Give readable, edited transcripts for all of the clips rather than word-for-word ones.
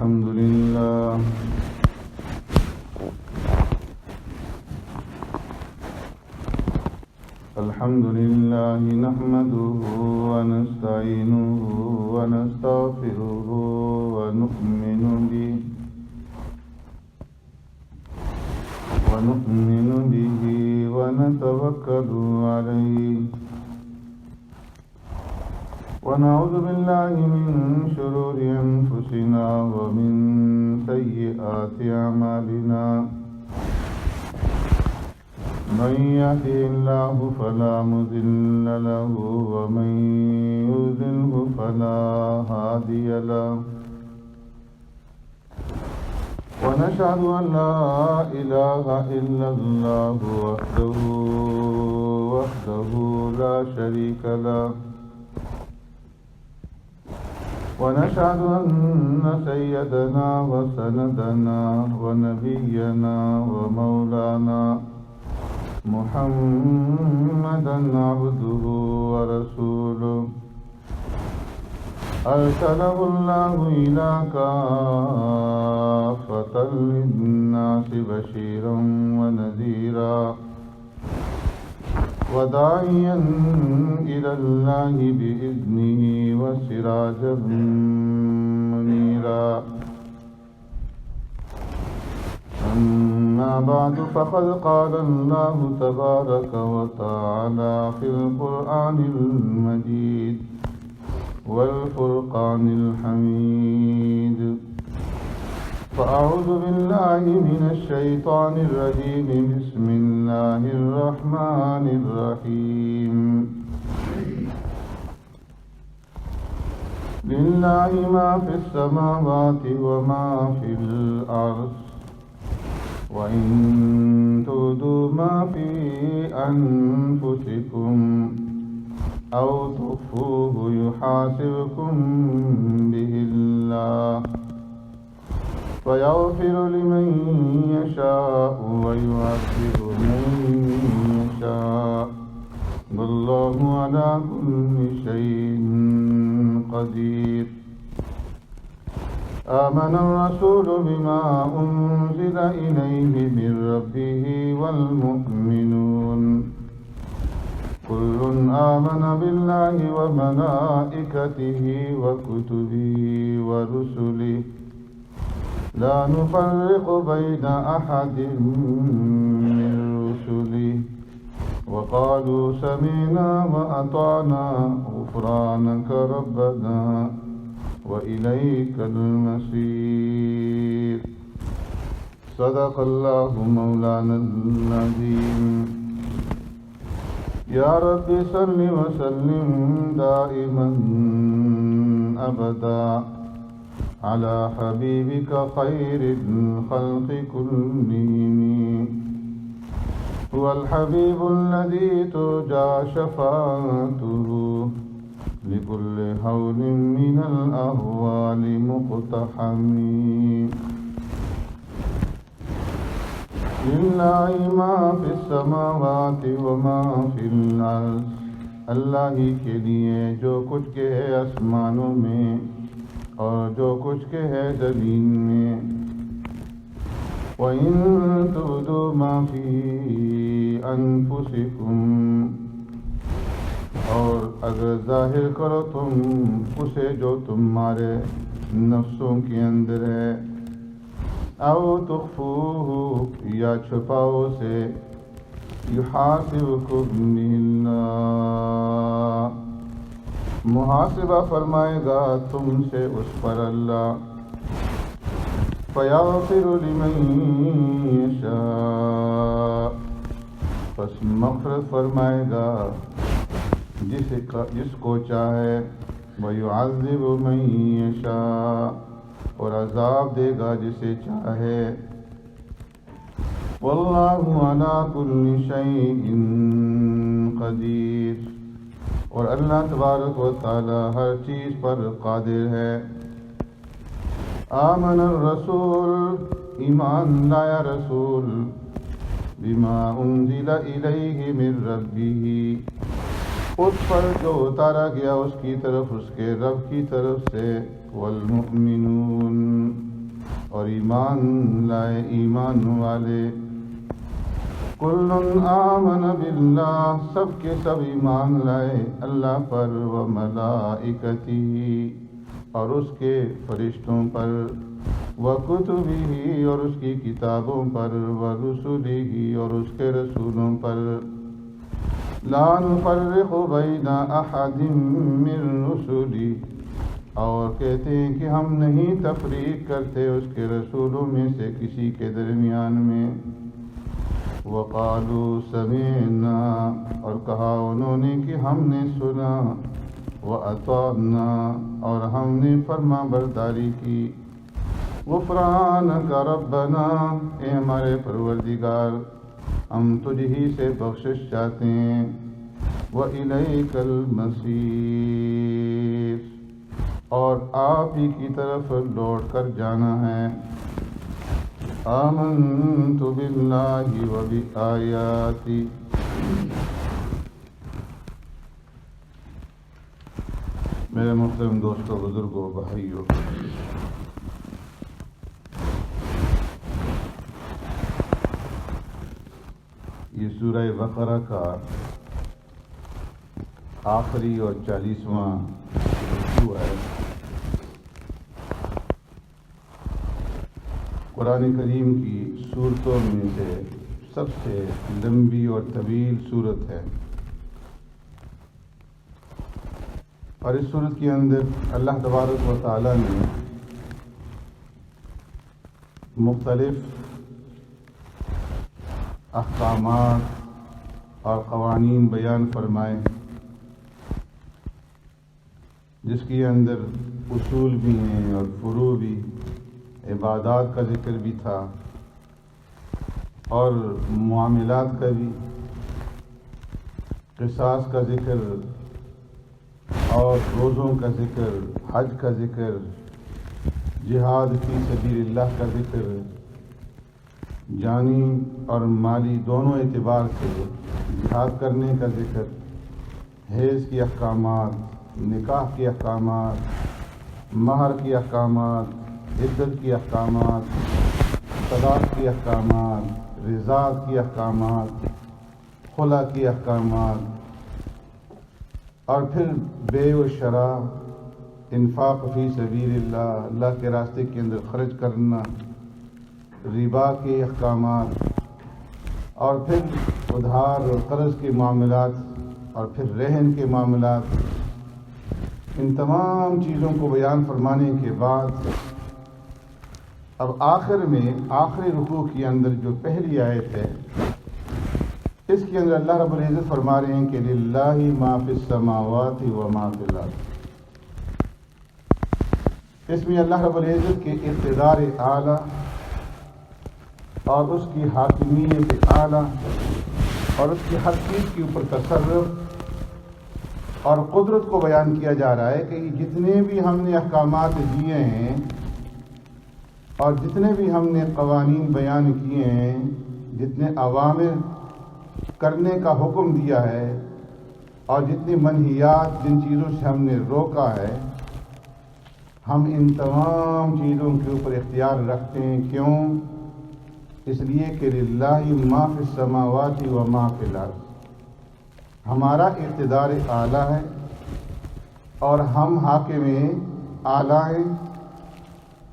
الحمد لله نحمده ونستعينه ونستغفره ونؤمن به ونتوكل عليه ونعوذ بالله من شرور أنفسنا ومن سيئات أعمالنا من يهده الله فلا مضل له ومن يضلل فلا هادي له ونشهد أن لا إله إلا الله وحده لا شريك له ونشهد أن سيدنا وسندنا ونبينا ومولانا محمدا عبده ورسوله أرسله الله إلى كافة للناس بشيرا ونذيرا وداعيا إلى الله بإذنه وسراجا منيرا أما بعد فقد قال الله تبارك وتعالى في القرآن المجيد والفرقان الحميد فأعوذ بالله من الشيطان الرجيم بسم الله الرحمن الرحيم لله ما في السماوات وما في الأرض وإن تبدوا ما في أنفسكم أو تخفوه يحاسبكم به الله فيغفر لمن يشاء ويعذب من يشاء والله على كل شيء قدير آمن الرسول بما أنزل إليه من ربه والمؤمنون كل آمن بالله وملائكته وكتبه ورسله لا نفرق بين أحد من رسله وقالوا سمعنا وأطعنا غفرانك ربنا وإليك المصير صدق الله مولانا العظيم يا رب صل وسلم دائما أبدا على حبيبك خير الخلق كلهم هو الحبيب الذي ترجى شفاعته لكل هول من الأهوال مقتحم لله ما في السماوات وما في الأرض اللہ ہی کے لیے جو کچھ کے ہے آسمانوں میں اور جو کچھ کے ہے زمین میں وَإِن تُبْدُوا مَا فِي أَنفُسِكُمْ اور اگر ظاہر کرو تم اسے جو تمہارے نفسوں کے اندر ہے او تخفوہ یا چھپاؤ سے یحاسبکم اللہ محاسبہ فرمائے گا تم سے اس پر اللہ فیغفر لمن یشاء پس مغفرت فرمائے گا جس کو چاہے وَيُعَذِّبُ مَن يَشَاءُ اور عذاب دے گا جسے چاہے وَاللَّهُ عَلَى كُلِّ شَيْءٍ قَدِيرٌ اور اللہ تبارک و تعالی ہر چیز پر قادر ہے آمن الرسول ایمان لایا رسول بما انزل الیہ من ربہ اس پر جو اتارا گیا اس کی طرف اس کے رب کی طرف سے والمؤمنون اور ایمان لائے ایمان والے۔ کل آمن باللہ، سب کے سب ایمان لائے اللہ پر، وملائکتہ، اور اس کے فرشتوں پر، وکتبہ، اور اس کی کتابوں پر، ورسلہ، اور اس کے رسولوں پر، لا نفرق بین احد من رسلہ، اور کہتے ہیں کہ ہم نہیں تفریق کرتے اس کے رسولوں میں سے کسی کے درمیان میں۔ وقالوا سمعنا، اور کہا انہوں نے کہ ہم نے سنا، واطعنا، اور ہم نے فرما برداری کی۔ غفرانک ربنا، اے ہمارے پروردگار ہم تجھ ہی سے بخشش چاہتے ہیں۔ وإلیک المصیر، اور آپ ہی کی طرف لوٹ کر جانا ہے۔ آمنت باللہ وبآیاتہ، میرے محترم دوستوں، بزرگوں، بھائیوں، یہ سورہ بقرہ کا آخری اور 40واں رکوع ہے۔ قرآن کریم کی سورتوں میں سے سب سے لمبی اور طویل سورت ہے، اور اس سورت کے اندر اللہ تبارک و تعالی نے مختلف احکامات اور قوانین بیان فرمائے، جس کے اندر اصول بھی ہیں اور فروع بھی، عبادات کا ذکر بھی تھا اور معاملات کا بھی، قصاص کا ذکر اور روزوں کا ذکر، حج کا ذکر، جہاد فی سبیل اللہ کا ذکر، جانی اور مالی دونوں اعتبار سے جہاد کرنے کا ذکر، حیض کی احکامات، نکاح کے احکامات، مہر کے احکامات، عدت کے احکامات، طلاق کے احکامات، رضاعت کے احکامات، خلا کے احکامات، اور پھر بیع و شراء، انفاق فی سبیل اللہ، اللہ کے راستے کے اندر خرچ کرنا، ربا کے احکامات، اور پھر ادھار اور قرض کے معاملات، اور پھر رہن کے معاملات۔ ان تمام چیزوں کو بیان فرمانے کے بعد اب آخر میں آخری رکوع کے اندر جو پہلی آیت ہے، اس کے اندر اللہ رب العزت فرما رہے ہیں کہ للہ ما فی السماوات و ما فی الارض۔ اس میں اللہ رب العزت کے اقتدار اعلیٰ اور اس کی حاکمیت اعلیٰ اور اس کی ہر چیز کے اوپر تصرف اور قدرت کو بیان کیا جا رہا ہے کہ جتنے بھی ہم نے احکامات دیے ہیں اور جتنے بھی ہم نے قوانین بیان کیے ہیں، جتنے اوامر کرنے کا حکم دیا ہے اور جتنی منہیات جن چیزوں سے ہم نے روکا ہے، ہم ان تمام چیزوں کے اوپر اختیار رکھتے ہیں۔ کیوں؟ اس لیے کہ للہ ما فی السماوات و ما فی الارض، ہمارا اقتدار اعلیٰ ہے اور ہم حاکم اعلیٰ ہیں،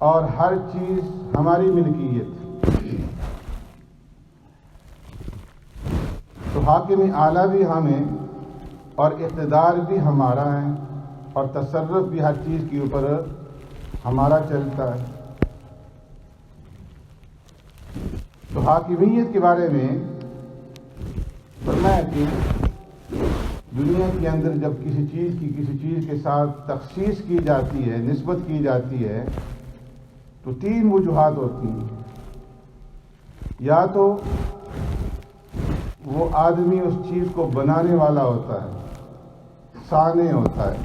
اور ہر چیز ہماری ملکیت۔ تو حاکم اعلیٰ بھی ہم ہیں اور اقتدار بھی ہمارا ہے اور تصرف بھی ہر چیز کے اوپر ہمارا چلتا ہے۔ تو حاکمیت کے بارے میں فرمایا کہ دنیا کے اندر جب کسی چیز کی کسی چیز کے ساتھ تخصیص کی جاتی ہے، نسبت کی جاتی ہے، تو 3 وجوہات ہوتی ہیں۔ یا تو وہ آدمی اس چیز کو بنانے والا ہوتا ہے، صانع ہوتا ہے،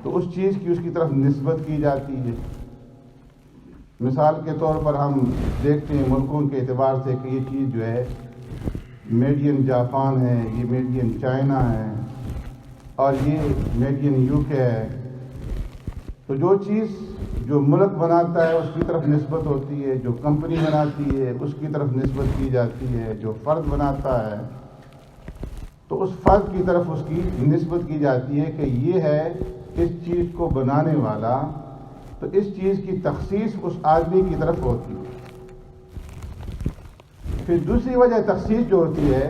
تو اس چیز کی اس کی طرف نسبت کی جاتی ہے۔ مثال کے طور پر ہم دیکھتے ہیں ملکوں کے اعتبار سے کہ یہ چیز جو ہے میڈ ان جاپان ہے، یہ میڈ ان چائنا ہے، اور یہ میڈ ان UK ہے، تو جو چیز جو ملک بناتا ہے اس کی طرف نسبت ہوتی ہے، جو کمپنی بناتی ہے اس کی طرف نسبت کی جاتی ہے، جو فرد بناتا ہے تو اس فرد کی طرف اس کی نسبت کی جاتی ہے کہ یہ ہے اس چیز کو بنانے والا، تو اس چیز کی تخصیص اس آدمی کی طرف ہوتی ہے۔ پھر دوسری وجہ تخصیص جو ہوتی ہے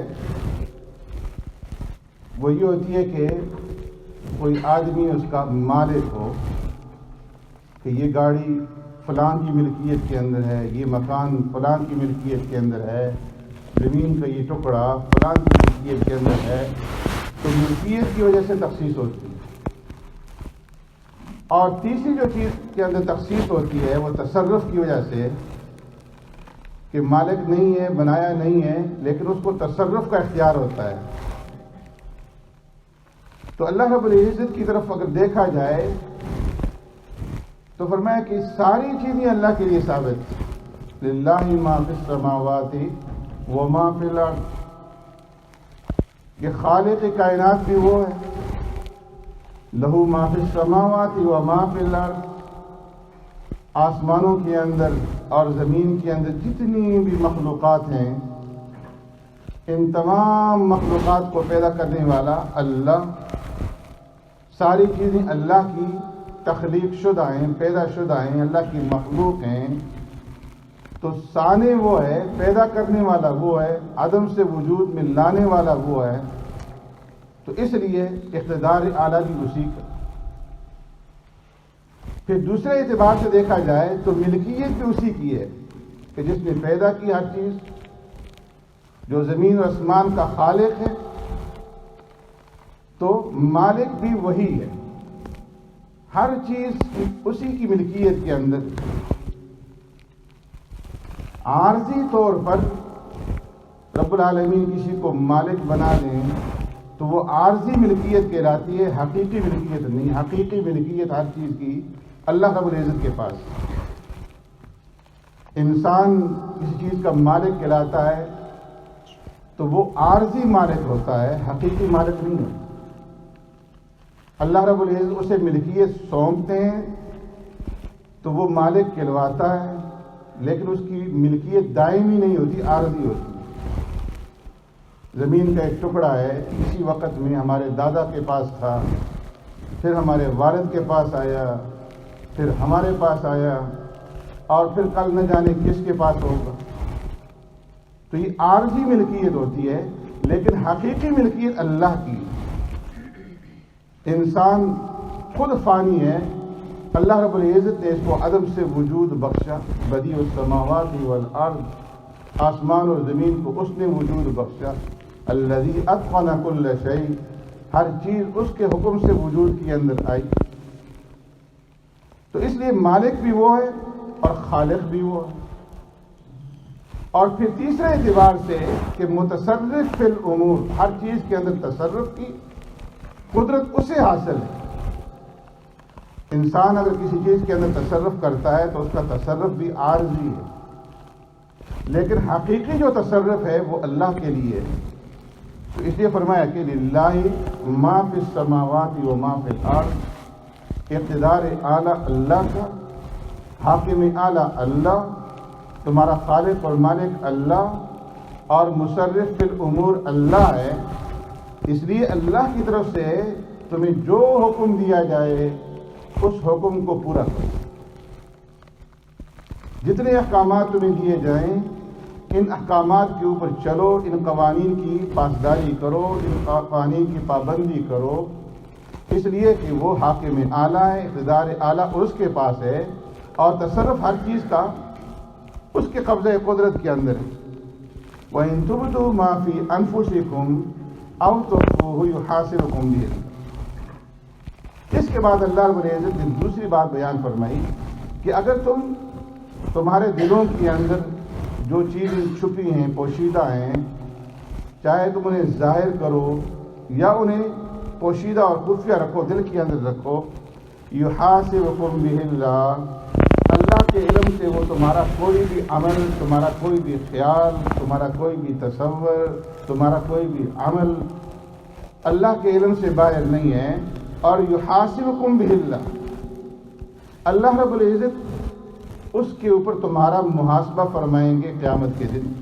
وہ یہ ہوتی ہے کہ کوئی آدمی اس کا مالک ہو کہ یہ گاڑی فلان کی ملکیت کے اندر ہے، یہ مکان فلان کی ملکیت کے اندر ہے، زمین کا یہ ٹکڑا فلان کی ملکیت کے اندر ہے، تو ملکیت کی وجہ سے تخصیص ہوتی ہے۔ اور تیسری جو چیز کے اندر تخصیص ہوتی ہے وہ تصرف کی وجہ سے، کہ مالک نہیں ہے، بنایا نہیں ہے، لیکن اس کو تصرف کا اختیار ہوتا ہے۔ تو اللہ رب العزت کی طرف اگر دیکھا جائے تو فرمایا کہ ساری چیزیں اللہ کے لیے ثابت، للہ ما فی السماوات وما فی الارض، کہ خالق کائنات بھی وہ ہے، لہو ما فی السماوات وما فی الارض، آسمانوں کے اندر اور زمین کے اندر جتنی بھی مخلوقات ہیں، ان تمام مخلوقات کو پیدا کرنے والا اللہ، ساری چیزیں اللہ کی تخلیق شدہ ہیں، پیدا شدہ ہیں، اللہ کی مخلوق ہیں، تو صانع وہ ہے، پیدا کرنے والا وہ ہے، عدم سے وجود میں لانے والا وہ ہے، تو اس لیے اقتدار اعلیٰ بھی اسی کا۔ پھر دوسرے اعتبار سے دیکھا جائے تو ملکیت بھی اسی کی ہے کہ جس نے پیدا کی ہر چیز، جو زمین و آسمان کا خالق ہے، تو مالک بھی وہی ہے، ہر چیز اسی کی ملکیت کے اندر۔ عارضی طور پر رب العالمین کسی کو مالک بنا دیں تو وہ عارضی ملکیت کہلاتی ہے، حقیقی ملکیت نہیں۔ حقیقی ملکیت ہر چیز کی اللہ رب العزت کے پاس۔ انسان کسی چیز کا مالک کہلاتا ہے تو وہ عارضی مالک ہوتا ہے، حقیقی مالک نہیں ہوتا۔ اللہ رب العزت اسے ملکیت سونپتے ہیں تو وہ مالک کہلواتا ہے، لیکن اس کی ملکیت دائمی نہیں ہوتی، عارضی ہوتی ہے۔ زمین کا ایک ٹکڑا ہے، اسی وقت میں ہمارے دادا کے پاس تھا، پھر ہمارے والد کے پاس آیا، پھر ہمارے پاس آیا، اور پھر کل نہ جانے کس کے پاس ہوگا۔ تو یہ عارضی ملکیت ہوتی ہے، لیکن حقیقی ملکیت اللہ کی۔ انسان خود فانی ہے، اللہ رب العزت نے اس کو عدم سے وجود بخشا، بدیع السماوات والارض، آسمان اور زمین کو اس نے وجود بخشا، الذی اتقن کل شیء، ہر چیز اس کے حکم سے وجود کے اندر آئی۔ تو اس لیے مالک بھی وہ ہے اور خالق بھی وہ ہے۔ اور پھر تیسرے اعتبار سے کہ متصرف فی الامور، ہر چیز کے اندر تصرف کی قدرت اسے حاصل ہے۔ انسان اگر کسی چیز کے اندر تصرف کرتا ہے تو اس کا تصرف بھی عارضی ہے، لیکن حقیقی جو تصرف ہے وہ اللہ کے لیے ہے۔ تو اس لیے فرمایا کہ للہ ما فی السماوات و ما فی الارض، اقتدار اعلیٰ اللہ کا، حاکم اعلیٰ اللہ، تمہارا خالق اور مالک اللہ، اور مصرف فی الامور اللہ ہے۔ اس لیے اللہ کی طرف سے تمہیں جو حکم دیا جائے اس حکم کو پورا کرو۔ جتنے احکامات تمہیں دیے جائیں ان احکامات کے اوپر چلو، ان قوانین کی پاسداری کرو، ان قوانین کی پابندی کرو، اس لیے کہ وہ حاکم اعلیٰ ہے، اقتدار اعلیٰ اس کے پاس ہے، اور تصرف ہر چیز کا اس کے قبضہ قدرت کے اندر ہے۔ وَإِن تُبْدُوا مَا فِي أَنفُسِكُمْ أَوْ تُخْفُوهُ يُحَاسِبْكُم بِهِ۔ اس کے بعد اللہ رب العزت نے دوسری بات بیان فرمائی کہ اگر تمہارے دلوں کے اندر جو چیزیں چھپی ہیں، پوشیدہ ہیں، چاہے تم انہیں ظاہر کرو یا انہیں پوشیدہ اور خفیہ رکھو، دل کے اندر رکھو، یحاسبکم بہ اللہ کے علم سے وہ تمہارا کوئی بھی عمل، تمہارا کوئی بھی خیال، تمہارا کوئی بھی تصور، تمہارا کوئی بھی عمل اللہ کے علم سے باہر نہیں ہے۔ اور یحاسبکم بہ اللہ، اللہ رب العزت اس کے اوپر تمہارا محاسبہ فرمائیں گے قیامت کے دن۔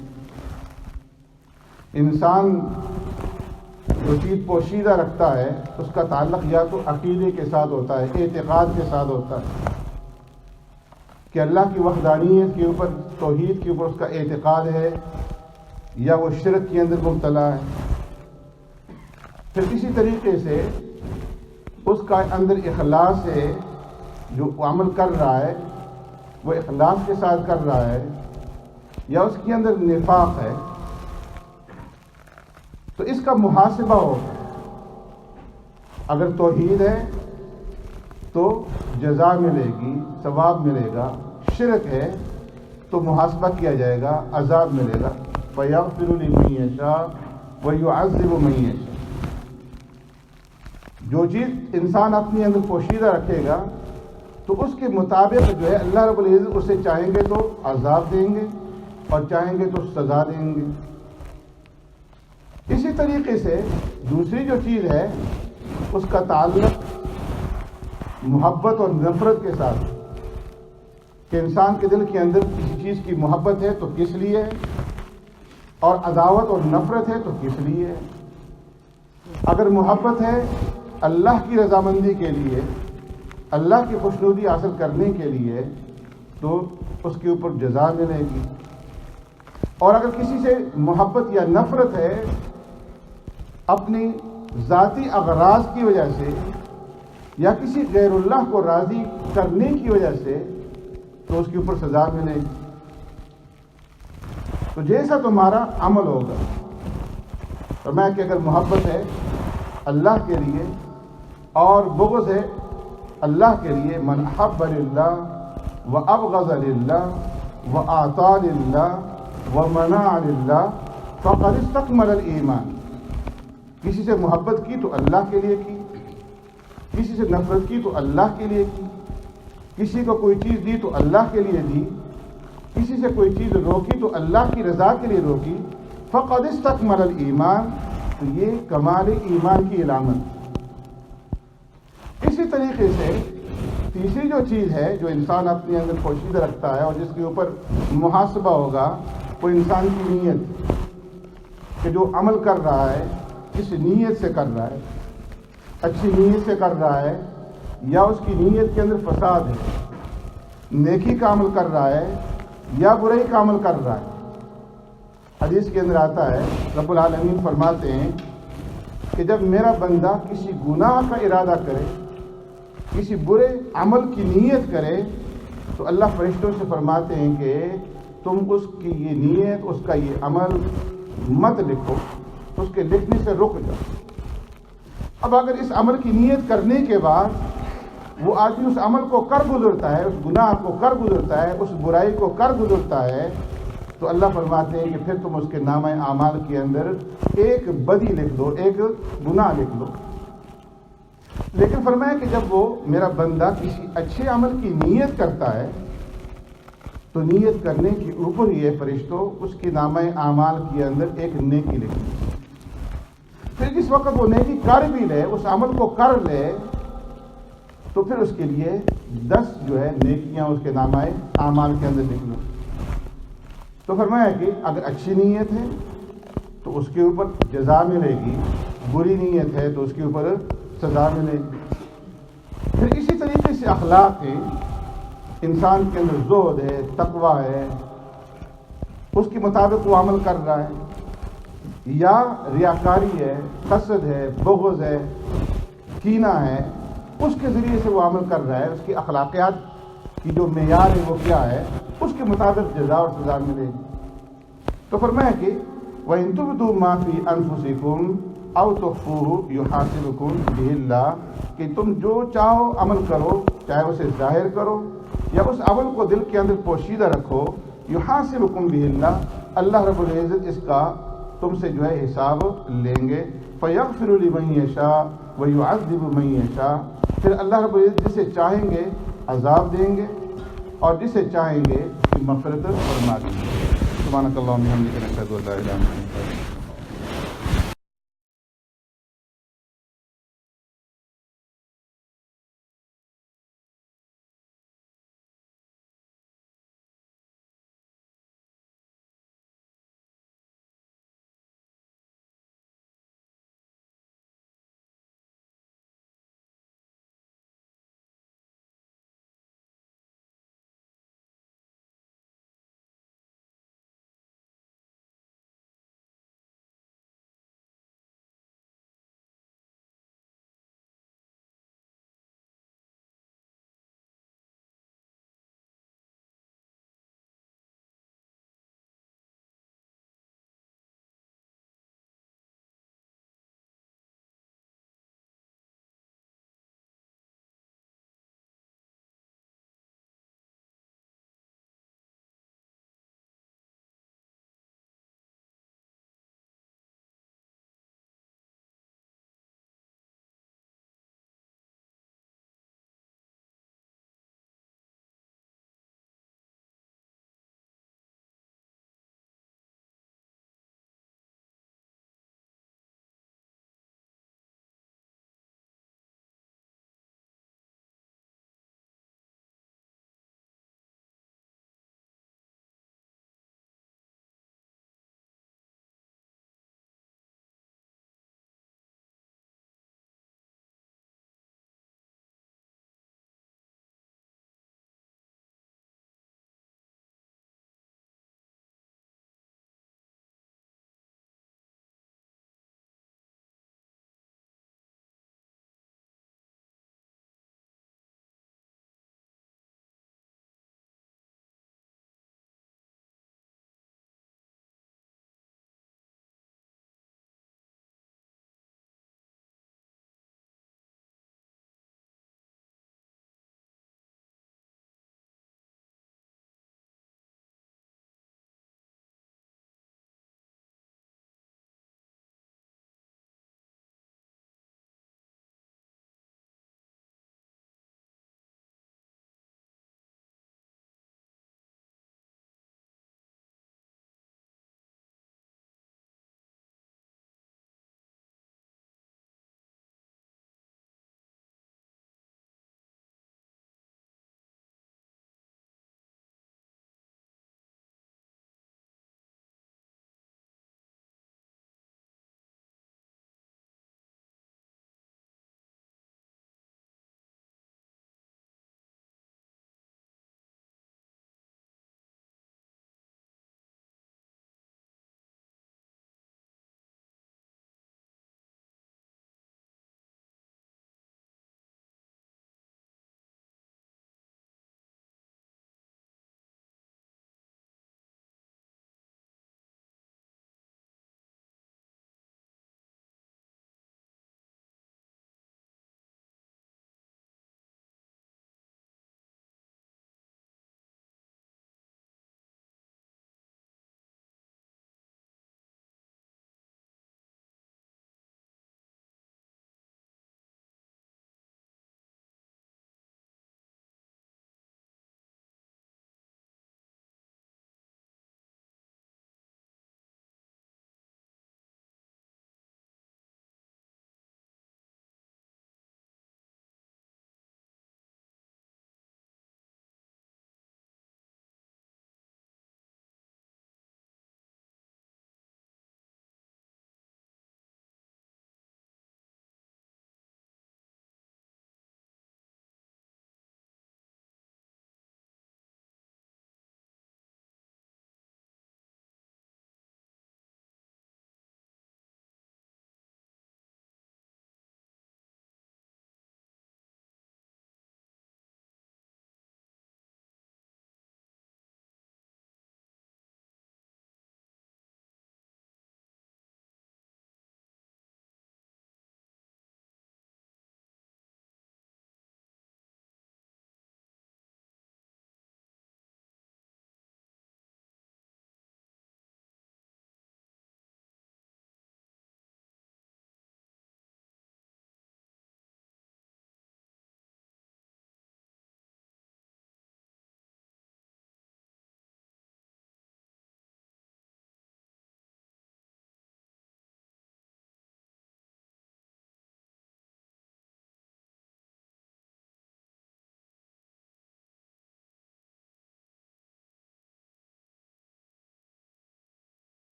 انسان جو چیز پوشیدہ رکھتا ہے اس کا تعلق یا تو عقیدے کے ساتھ ہوتا ہے، اعتقاد کے ساتھ ہوتا ہے کہ اللہ کی وحدانیت کے اوپر، توحید کے اوپر اس کا اعتقاد ہے، یا وہ شرک کے اندر مبتلا ہے۔ پھر اسی طریقے سے اس کا اندر اخلاص ہے، جو عمل کر رہا ہے وہ اخلاص کے ساتھ کر رہا ہے، یا اس کے اندر نفاق ہے، تو اس کا محاسبہ ہوگا۔ اگر توحید ہے تو جزا ملے گی، ثواب ملے گا، شرک ہے تو محاسبہ کیا جائے گا، عذاب ملے گا۔ فَيَغْفِرُ لِمَن يَشَاءُ وَيُعَذِّبُ مَن يَشَاءُ۔ جو چیز انسان اپنے اندر پوشیدہ رکھے گا تو اس کے مطابق جو ہے اللہ رب العزت اسے چاہیں گے تو عذاب دیں گے اور چاہیں گے تو سزا دیں گے۔ اسی طریقے سے دوسری جو چیز ہے اس کا تعلق محبت اور نفرت کے ساتھ، کہ انسان کے دل کے اندر کسی چیز کی محبت ہے تو کس لیے ہے، اور عداوت اور نفرت ہے تو کس لیے ہے۔ اگر محبت ہے اللہ کی رضامندی کے لیے، اللہ کی خوشنودی حاصل کرنے کے لیے، تو اس کے اوپر جزا ملے گی۔ اور اگر کسی سے محبت یا نفرت ہے اپنی ذاتی اغراض کی وجہ سے یا کسی غیر اللہ کو راضی کرنے کی وجہ سے، تو اس کے اوپر سزا ملے گی۔ تو جیسا تمہارا عمل ہوگا، فرمایا کہ اگر محبت ہے اللہ کے لیے اور بغض ہے اللہ کے لیے، من احب للہ وابغض للہ واعطى للہ ومنع للہ فقد استکمل الایمان۔ کسی سے محبت کی تو اللہ کے لیے کی، کسی سے نفرت کی تو اللہ کے لیے کی، کسی کو کوئی چیز دی تو اللہ کے لیے دی، کسی سے کوئی چیز روکی تو اللہ کی رضا کے لیے روکی، فقد استکمل الایمان، تو یہ کمال ایمان کی علامت۔ اسی طریقے سے تیسری جو چیز ہے جو انسان اپنے اندر پوشیدہ رکھتا ہے اور جس کے اوپر محاسبہ ہوگا، وہ انسان کی نیت، کہ جو عمل کر رہا ہے کس نیت سے کر رہا ہے، اچھی نیت سے کر رہا ہے یا اس کی نیت کے اندر فساد ہے، نیکی کا عمل کر رہا ہے یا برائی کا عمل کر رہا ہے۔ حدیث کے اندر آتا ہے رب العالمین فرماتے ہیں کہ جب میرا بندہ کسی گناہ کا ارادہ کرے، کسی برے عمل کی نیت کرے، تو اللہ فرشتوں سے فرماتے ہیں کہ تم اس کی یہ نیت، اس کا یہ عمل مت لکھو، اس کے لکھنے سے رک جاؤ۔ اب اگر اس عمل کی نیت کرنے کے بعد وہ آدمی اس عمل کو کر گزرتا ہے، اس گناہ کو کر گزرتا ہے، اس برائی کو کر گزرتا ہے، تو اللہ فرماتے ہیں کہ پھر تم اس کے نامہ اعمال کے اندر ایک بدی لکھ دو، ایک گناہ لکھ دو۔ لیکن فرمایا کہ جب وہ میرا بندہ کسی اچھے عمل کی نیت کرتا ہے تو نیت کرنے کے اوپر یہ فرشتوں اس کے نامہ اعمال کے اندر ایک نیکی لکھیں۔ پھر جس وقت وہ نیکی کر بھی لے، اس عمل کو کر لے، تو پھر اس کے لیے 10 جو ہے نیکیاں اس کے نامہ اعمال کے اندر لکھ لو۔ تو فرمایا کہ اگر اچھی نیت ہے تو اس کے اوپر جزا ملے گی، بری نیت ہے تو اس کے اوپر سزا ملے گی۔ پھر اسی طریقے سے اخلاق ہے، انسان کے اندر زہد ہے، تقویٰ ہے، اس کے مطابق وہ عمل کر رہا ہے، یا ریاکاری ہے، حسد ہے، بغض ہے، کینہ ہے، اس کے ذریعے سے وہ عمل کر رہا ہے، اس کی اخلاقیات کی جو معیار ہے وہ کیا ہے، اس کے مطابق جزا اور سزا ملے گی۔ تو فرمایا کہ وَإِن تُبْدُوا مَا فِي أَنفُسِكُمْ أَوْ تُخْفُوهُ يُحَاسِبْكُم بِهِ اللَّهُ، کہ تم جو چاہو عمل کرو، چاہے اسے ظاہر کرو یا اس عمل کو دل کے اندر پوشیدہ رکھو، يُحَاسِبْكُم بِهِ اللَّهُ، اللہ رب العزت اس کا تم سے جو ہے حساب لیں گے۔ فَيَغْفِرُ لِمَن يَشَاءُ وَيُعَذِّبُ مَن يَشَاءُ، پھر اللہ رب العزت جسے چاہیں گے عذاب دیں گے اور جسے چاہیں گے مغفرت فرما دیں گے۔ سبحانک اللہم و بحمدک، نشہد ان لا الہ الا انت۔